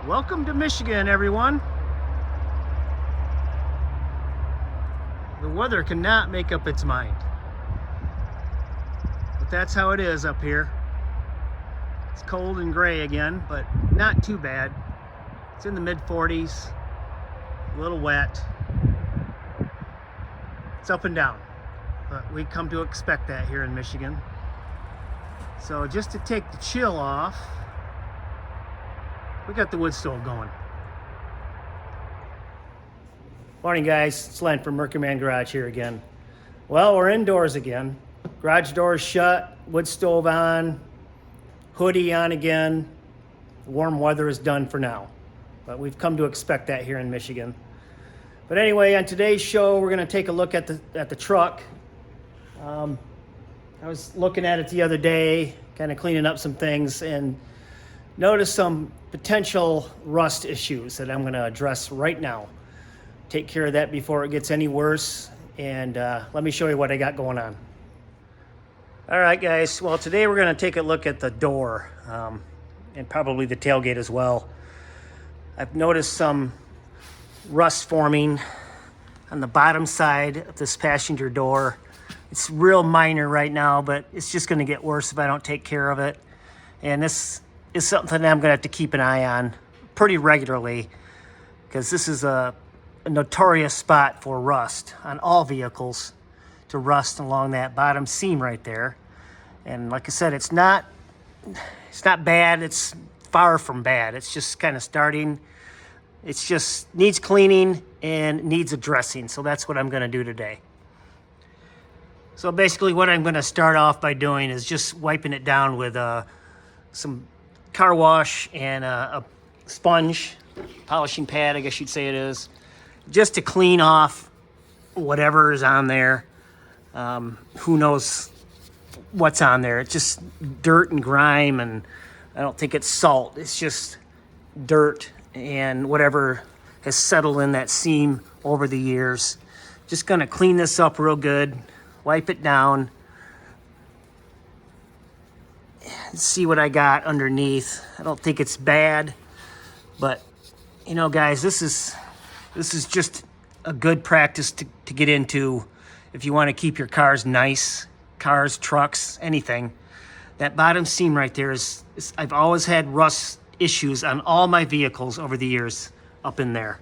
Welcome to Michigan, everyone. The weather cannot make up its mind. But that's how it is up here. It's cold and gray again, but not too bad. It's in the mid-40s, a little wet. It's up and down, but we come to expect that here in Michigan. So just to take the chill off, we got the wood stove going. Morning guys, it's Len from Mercury Man Garage here again. Well, we're indoors again. Garage doors shut, wood stove on, hoodie on again. Warm weather is done for now, but we've come to expect that here in Michigan. But anyway, on today's show, we're gonna take a look at the truck. I was looking at it the other day, kind of cleaning up some things, and noticed some potential rust issues that I'm gonna address right now. Take care of that before it gets any worse, and let me show you what I got going on. All right, guys, well, today we're gonna take a look at the door, and probably the tailgate as well. I've noticed some rust forming on the bottom side of this passenger door. It's real minor right now, but it's just gonna get worse if I don't take care of it. And this is something that I'm gonna have to keep an eye on pretty regularly, because this is a notorious spot for rust on all vehicles, to rust along that bottom seam right there. And like I said, it's not bad, it's far from bad. It's just kind of starting. It's just needs cleaning and needs addressing. So that's what I'm gonna do today. So basically what I'm gonna start off by doing is just wiping it down with some car wash and a sponge, polishing pad, I guess you'd say it is, just to clean off whatever is on there. Who knows what's on there? It's just dirt and grime, and I don't think it's salt. It's just dirt and whatever has settled in that seam over the years. Just gonna clean this up real good, wipe it down, and see what I got underneath. I don't think it's bad, but you know, guys, this is just a good practice to get into if you want to keep your cars nice. Cars, trucks, anything. That bottom seam right there is I've always had rust issues on all my vehicles over the years up in there.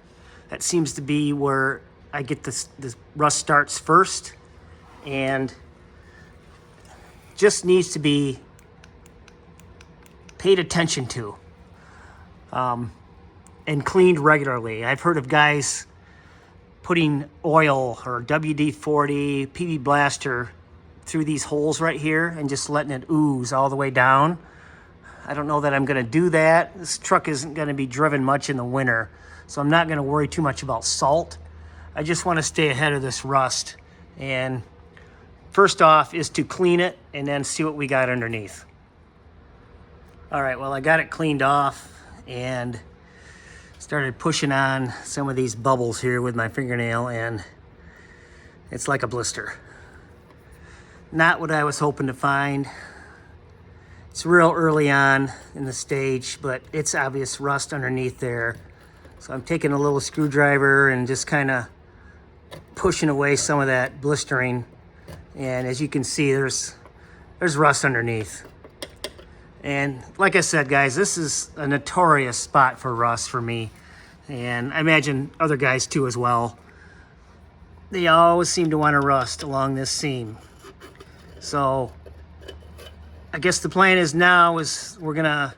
That seems to be where I get this rust starts first, and just needs to be paid attention to and cleaned regularly. I've heard of guys putting oil or WD-40, PB Blaster through these holes right here and just letting it ooze all the way down. I don't know that I'm gonna do that. This truck isn't gonna be driven much in the winter, so I'm not gonna worry too much about salt. I just wanna stay ahead of this rust. And first off is to clean it and then see what we got underneath. All right, well, I got it cleaned off and started pushing on some of these bubbles here with my fingernail, and it's like a blister. Not what I was hoping to find. It's real early on in the stage, but it's obvious rust underneath there. So I'm taking a little screwdriver and just kind of pushing away some of that blistering. And as you can see, there's rust underneath. And like I said, guys, this is a notorious spot for rust for me. And I imagine other guys too as well. They always seem to want to rust along this seam. So I guess the plan is now is we're gonna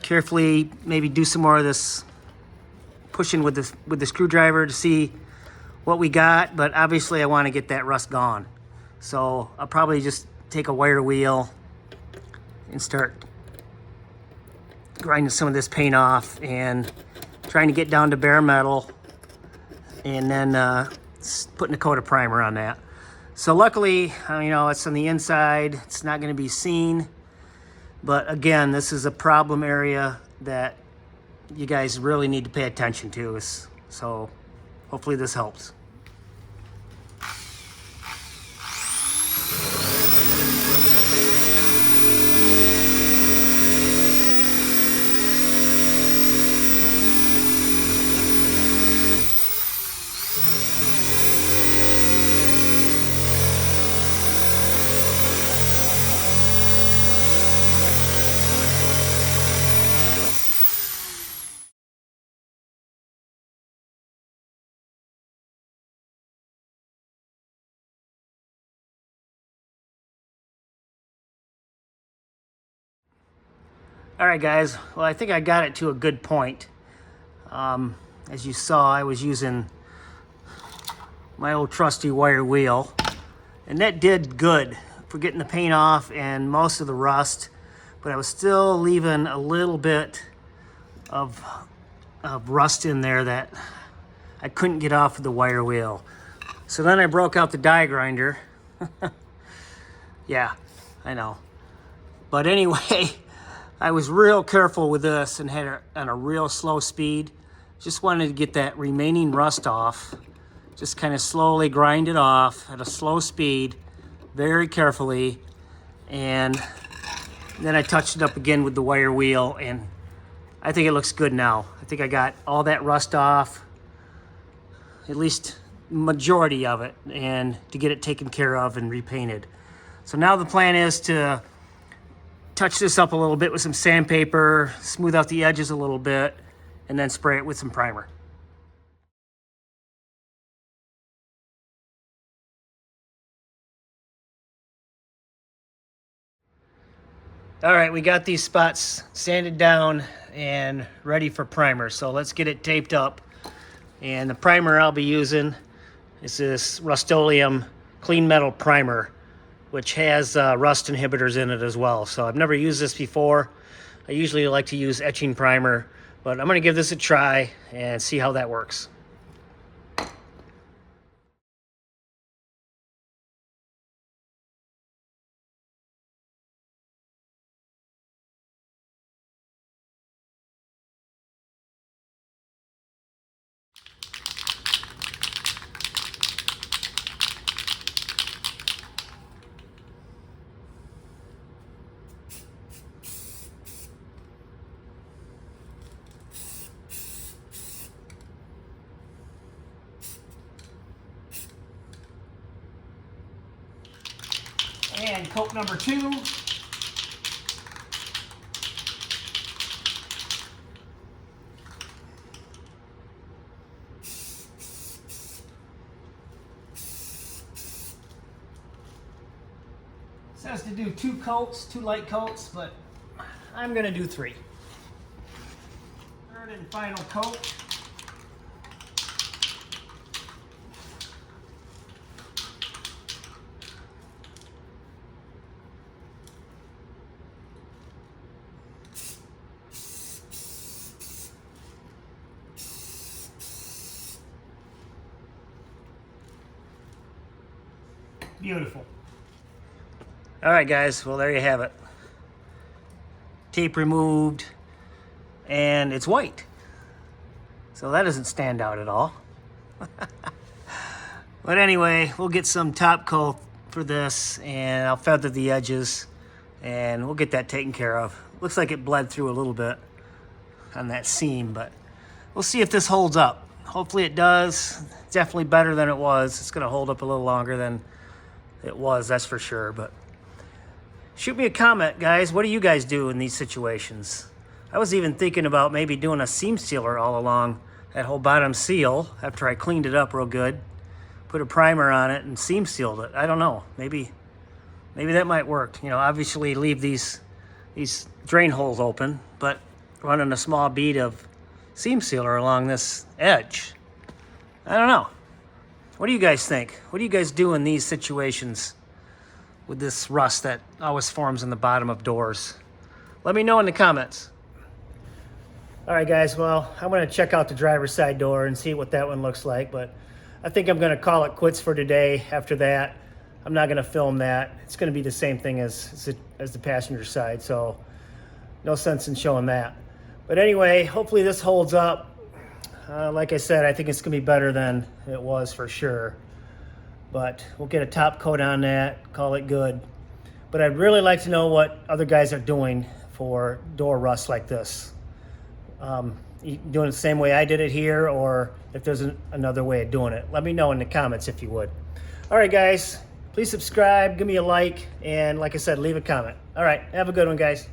carefully maybe do some more of this pushing with the screwdriver to see what we got, but obviously I want to get that rust gone. So I'll probably just take a wire wheel and start grinding some of this paint off and trying to get down to bare metal, and then putting a coat of primer on that. So luckily, you know, it's on the inside. It's not going to be seen. But again, this is a problem area that you guys really need to pay attention to. So hopefully this helps. All right, guys. Well, I think I got it to a good point. As you saw, I was using my old trusty wire wheel, and that did good for getting the paint off and most of the rust, but I was still leaving a little bit of rust in there that I couldn't get off of the wire wheel. So then I broke out the die grinder. Yeah, I know. But anyway, I was real careful with this and had it on a real slow speed. Just wanted to get that remaining rust off. Just kind of slowly grind it off at a slow speed, very carefully. And then I touched it up again with the wire wheel, and I think it looks good now. I think I got all that rust off, at least majority of it, and to get it taken care of and repainted. So now the plan is to touch this up a little bit with some sandpaper, smooth out the edges a little bit, and then spray it with some primer. All right, we got these spots sanded down and ready for primer. So let's get it taped up. And the primer I'll be using is this Rust-Oleum Clean Metal Primer, which has rust inhibitors in it as well. So I've never used this before. I usually like to use etching primer, but I'm gonna give this a try and see how that works. And coat number 2. It says to do 2 coats, 2 light coats, but I'm gonna do 3. Third and final coat. Beautiful. All right, guys, well, there you have it. Tape removed, and it's white. So that doesn't stand out at all. But anyway, we'll get some top coat for this, and I'll feather the edges, and we'll get that taken care of. Looks like it bled through a little bit on that seam, but we'll see if this holds up. Hopefully it does. It's definitely better than it was. It's gonna hold up a little longer than it was, that's for sure. But shoot me a comment, guys. What do you guys do in these situations? I was even thinking about maybe doing a seam sealer all along that whole bottom seal after I cleaned it up real good, put a primer on it and seam sealed it. I don't know, maybe that might work. You know, obviously leave these drain holes open, but running a small bead of seam sealer along this edge. I don't know. What do you guys think? What do you guys do in these situations with this rust that always forms in the bottom of doors? Let me know in the comments. All right, guys, well, I'm gonna check out the driver's side door and see what that one looks like, but I think I'm gonna call it quits for today. After that, I'm not gonna film that. It's gonna be the same thing as the passenger side, so no sense in showing that. But anyway, hopefully this holds up. Like I said, I think it's gonna be better than it was for sure. But we'll get a top coat on that, call it good. But I'd really like to know what other guys are doing for door rust like this. You doing it the same way I did it here, or if there's another way of doing it. Let me know in the comments if you would. All right, guys, please subscribe, give me a like, and like I said, leave a comment. All right, have a good one, guys.